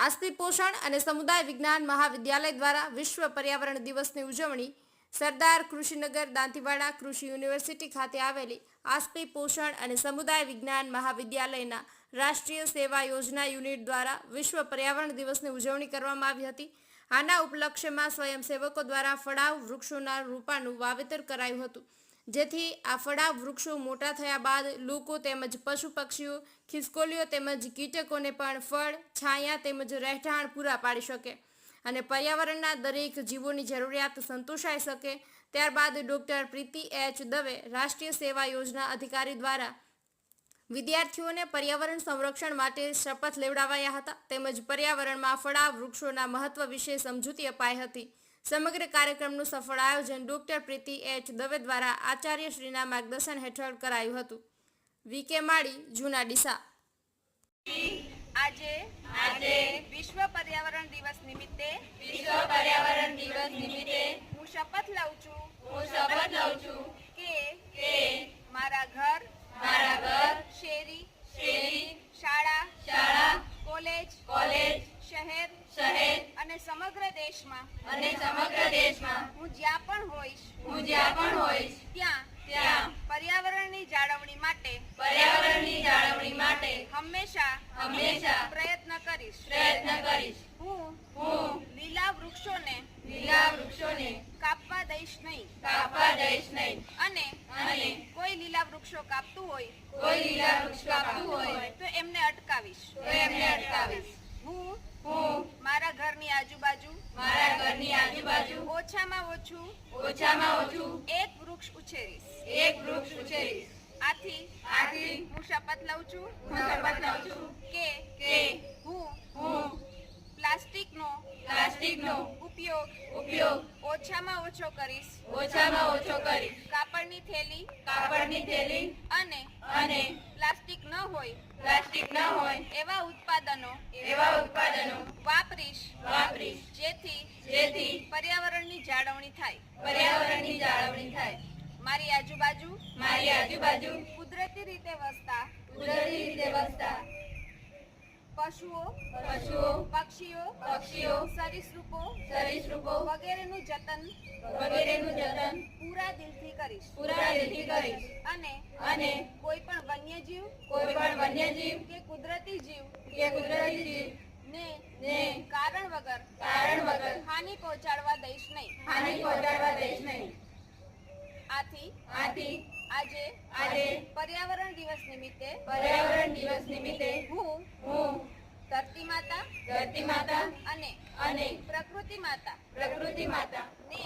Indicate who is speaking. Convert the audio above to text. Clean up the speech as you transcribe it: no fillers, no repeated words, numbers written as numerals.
Speaker 1: આજથી પોષણ અને સમુદાય વિજ્ઞાન મહાવિદ્યાલય દ્વારા વિશ્વ પર્યાવરણ દિવસની ઉજવણી સરદાર કૃષિનગર દાંતીવાડા કૃષિ યુનિવર્સિટી ખાતે આવેલી આસ્પી પોષણ અને સમુદાય વિજ્ઞાન મહાવિદ્યાલયના રાષ્ટ્રીય સેવા યોજના યુનિટ દ્વારા વિશ્વ પર્યાવરણ દિવસની ઉજવણી કરવામાં આવી હતી। આના ઉપલક્ષ્યમાં સ્વયંસેવકો દ્વારા ફળાવ વૃક્ષોના રોપાનું વાવેતર કરાયું હતું, જેથી આ ફળાવ વૃક્ષો મોટા થયા બાદ લોકો તેમજ પશુ પક્ષીઓ, ખિસકોલીઓ તેમજ કીટકોને પણ ફળ, છાયા તેમજ રહેઠાણ પૂરા પાડી શકે અને પર્યાવરણના દરેક જીવોની જરૂરિયાત સંતોષાઈ શકે। ત્યારબાદ ડોક્ટર પ્રીતિ એચ દવે રાષ્ટ્રીય સેવા યોજના અધિકારી દ્વારા વિદ્યાર્થીઓને પર્યાવરણ સંરક્ષણ માટે શપથ લેવડાવાયા હતા તેમજ પર્યાવરણમાં ફળાવ વૃક્ષોના મહત્વ વિશે સમજૂતી અપાઈ હતી। સમગ્ર કાર્યક્રમનું સફળ આયોજન ડોક્ટર પ્રીતિ એચ દવે દ્વારા આચાર્યશ્રીના માર્ગદર્શન હેઠળ કરાયું હતું। વીકે માળી, જૂના ડીસા।
Speaker 2: આજે વિશ્વ પર્યાવરણ દિવસ નિમિત્તે હું શપથ લઉં છું કે મારા ઘર, શેરી, શાળા, કોલેજ, શહેર અને સમગ્ર દેશમાં હું જ્યાં પણ હોઈશ ત્યાં પર્યાવરણની જાળવણી માટે હંમેશા પ્રયત્ન કરીશ। હું લીલા વૃક્ષોને કાપવા દઈશ નહીં અને કોઈ લીલા વૃક્ષો કાપતું હોય તો એમને અટકાવીશ। હું મારા ઘરની આજુબાજુ ઓછામાં ઓછું એક વૃક્ષ ઉછેરીશ। આથી હું શપથ લઉં છું કે હું પ્લાસ્ટિકનો ઉપયોગ ઓછામાં ઓછો કરીશ। કાપડની થેલી અને પ્લાસ્ટિક ન હોય એવા ઉત્પાદનો વાપરીશ જેથી પર્યાવરણની જાળવણી થાય। મારી આજુબાજુ કુદરતી રીતે વસતા પશુઓ, પક્ષીઓ, સરીસૃપો વગેરેનું જતન પૂરા દિલથી કરીશ અને કોઈ પણ વન્યજીવ કે કુદરતી જીવ ને કારણ વગર હાનિ પહોંચાડવા દઈશ નહીં। આથી આજે પર્યાવરણ દિવસ નિમિત્તે હું ધરતી માતા અને પ્રકૃતિ માતા ને